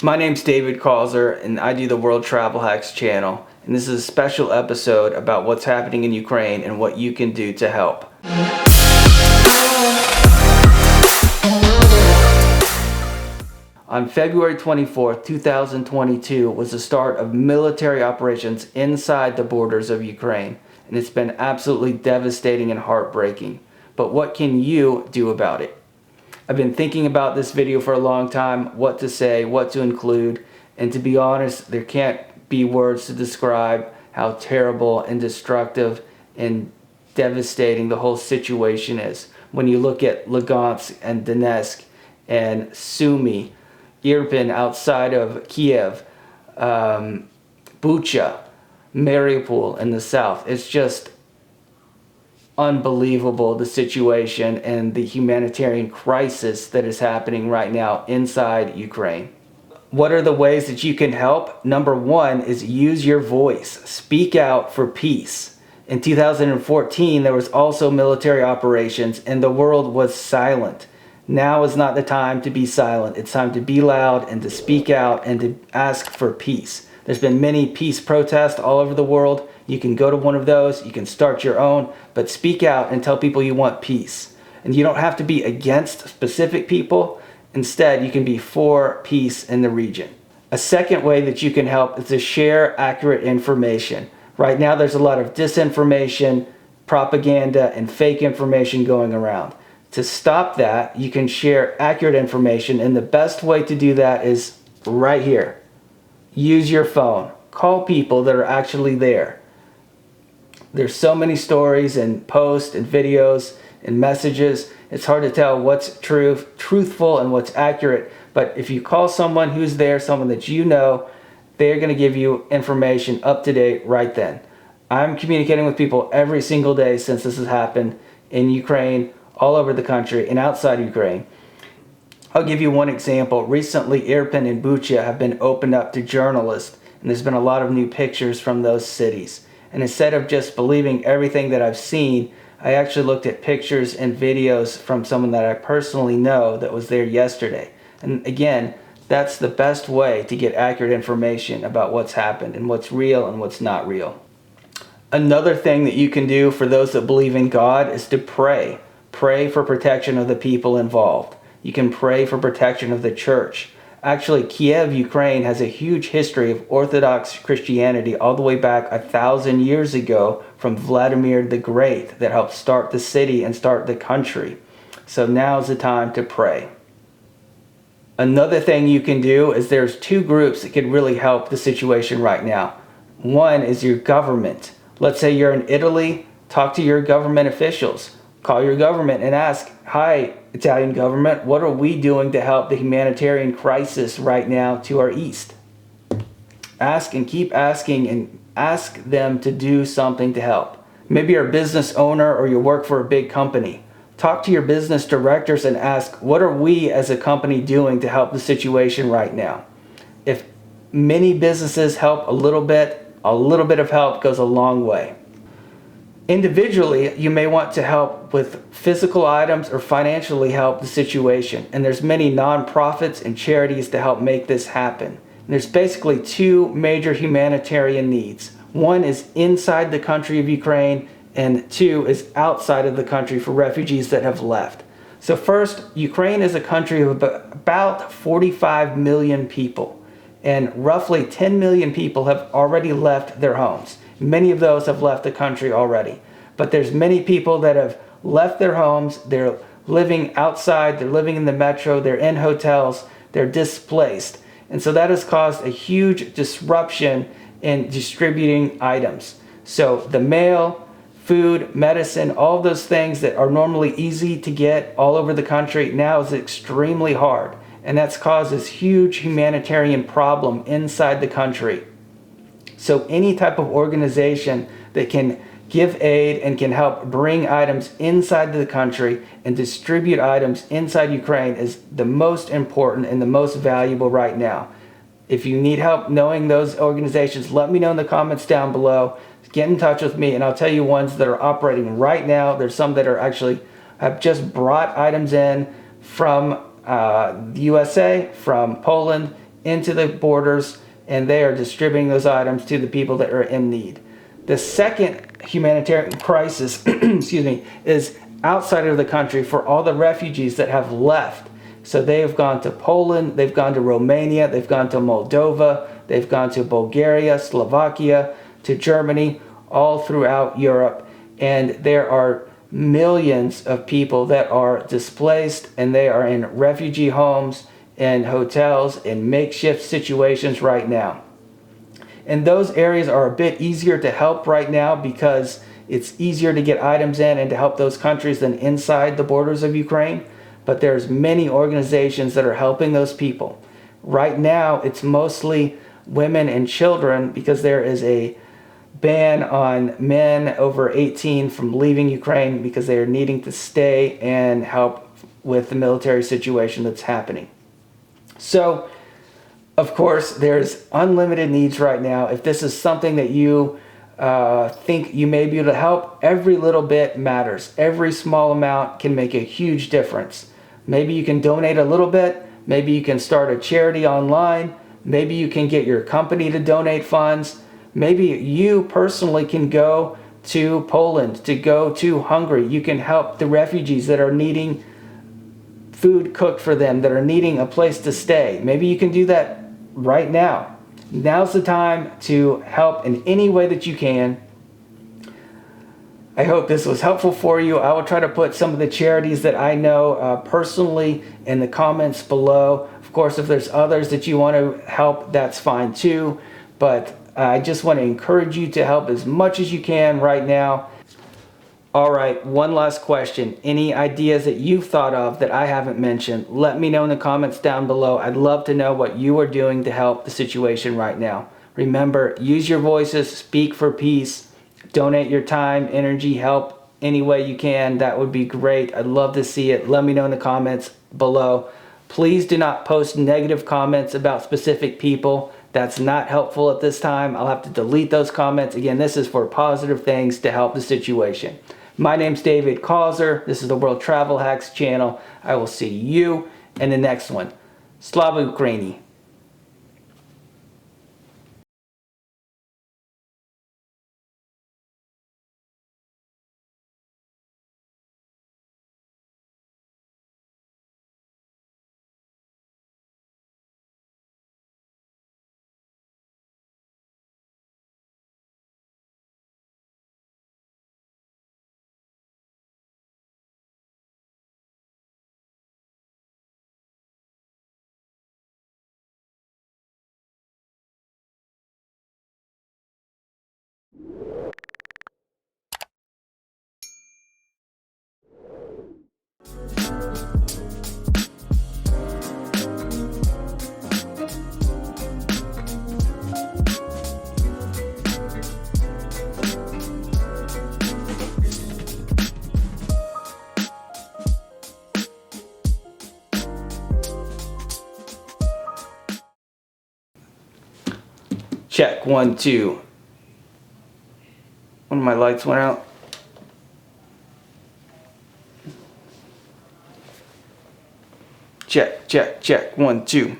My name's David Calzer, and I do the World Travel Hacks channel. And this is a special episode about what's happening in Ukraine and what you can do to help. On February 24th, 2022 was the start of military operations inside the borders of Ukraine. And it's been absolutely devastating and heartbreaking. But what can you do about it? I've been thinking about this video for a long time, what to say, what to include, and to be honest, there can't be words to describe how terrible and destructive and devastating the whole situation is. When you look at Lugansk and Donetsk and Sumy, Irpin outside of Kiev, Bucha, Mariupol in the south, it's just unbelievable, the situation and the humanitarian crisis that is happening right now inside Ukraine. What are the ways that you can help? Number one is use your voice. Speak out for peace. In 2014, there was also military operations and the world was silent. Now is not the time to be silent. It's time to be loud and to speak out and to ask for peace. There's been many peace protests all over the world. You can go to one of those, you can start your own, but speak out and tell people you want peace. And you don't have to be against specific people. Instead, you can be for peace in the region. A second way that you can help is to share accurate information. Right now, there's a lot of disinformation, propaganda, and fake information going around. To stop that, you can share accurate information, and the best way to do that is right here. Use your phone. Call people that are actually there. There's so many stories and posts and videos and messages. It's hard to tell what's truthful and what's accurate. But if you call someone who's there, someone that you know, they're going to give you information up to date right then. I'm communicating with people every single day since this has happened in Ukraine, all over the country and outside Ukraine. I'll give you one example. Recently, Irpin and Bucha have been opened up to journalists, and there's been a lot of new pictures from those cities. And instead of just believing everything that I've seen, I actually looked at pictures and videos from someone that I personally know that was there yesterday. And again, that's the best way to get accurate information about what's happened and what's real and what's not real. Another thing that you can do for those that believe in God is to pray. Pray for protection of the people involved. You can pray for protection of the church. Actually, Kiev, Ukraine has a huge history of Orthodox Christianity all the way back 1,000 years ago from Vladimir the Great that helped start the city and start the country. So now's the time to pray. Another thing you can do is there's two groups that could really help the situation right now. One is your government. Let's say you're in Italy, talk to your government officials. Call your government and ask, hi, Italian government, what are we doing to help the humanitarian crisis right now to our east? Ask and keep asking and ask them to do something to help. Maybe you're a business owner or you work for a big company. Talk to your business directors and ask, what are we as a company doing to help the situation right now? If many businesses help a little bit of help goes a long way. Individually, you may want to help with physical items or financially help the situation. And there's many nonprofits and charities to help make this happen. And there's basically two major humanitarian needs. One is inside the country of Ukraine, and two is outside of the country for refugees that have left. So first, Ukraine is a country of about 45 million people. And roughly 10 million people have already left their homes. Many of those have left the country already. But there's many people that have left their homes, they're living outside, they're living in the metro, they're in hotels, they're displaced. And so that has caused a huge disruption in distributing items. So the mail, food, medicine, all those things that are normally easy to get all over the country now is extremely hard. And that's caused this huge humanitarian problem inside the country. So any type of organization that can give aid and can help bring items inside the country and distribute items inside Ukraine is the most important and the most valuable right now. If you need help knowing those organizations, let me know in the comments down below. Get in touch with me and I'll tell you ones that are operating right now. There's some that are actually have just brought items in from the USA, from Poland, into the borders, and they are distributing those items to the people that are in need. The second humanitarian crisis excuse me, is outside of the country for all the refugees that have left. So they have gone to Poland, they've gone to Romania, they've gone to Moldova, they've gone to Bulgaria, Slovakia, to Germany, all throughout Europe. And there are millions of people that are displaced, and they are in refugee homes and hotels in makeshift situations right now. And those areas are a bit easier to help right now because it's easier to get items in and to help those countries than inside the borders of Ukraine. But there's many organizations that are helping those people. Right now, it's mostly women and children because there is a ban on men over 18 from leaving Ukraine because they are needing to stay and help with the military situation that's happening. So, of course, there's unlimited needs right now. If this is something that you think you may be able to help, every little bit matters. Every small amount can make a huge difference. Maybe you can donate a little bit. Maybe you can start a charity online. Maybe you can get your company to donate funds. Maybe you personally can go to Poland, to go to Hungary. You can help the refugees that are needing food cooked for them, that are needing a place to stay. Maybe you can do that right now. Now's the time to help in any way that you can. I hope this was helpful for you. I will try to put some of the charities that I know personally in the comments below. Of course, if there's others that you want to help, that's fine too. But I just want to encourage you to help as much as you can right now. All right, one last question. Any ideas that you've thought of that I haven't mentioned, let me know in the comments down below. I'd love to know what you are doing to help the situation right now. Remember, use your voices, speak for peace, donate your time, energy, help any way you can. That would be great. I'd love to see it. Let me know in the comments below. Please do not post negative comments about specific people. That's not helpful at this time. I'll have to delete those comments. Again, this is for positive things to help the situation. My name's David Causer. This is the World Travel Hacks channel. I will see you in the next one. Slava Ukraini. Check, 1, 2. One of my lights went out. Check, check, check, 1, 2.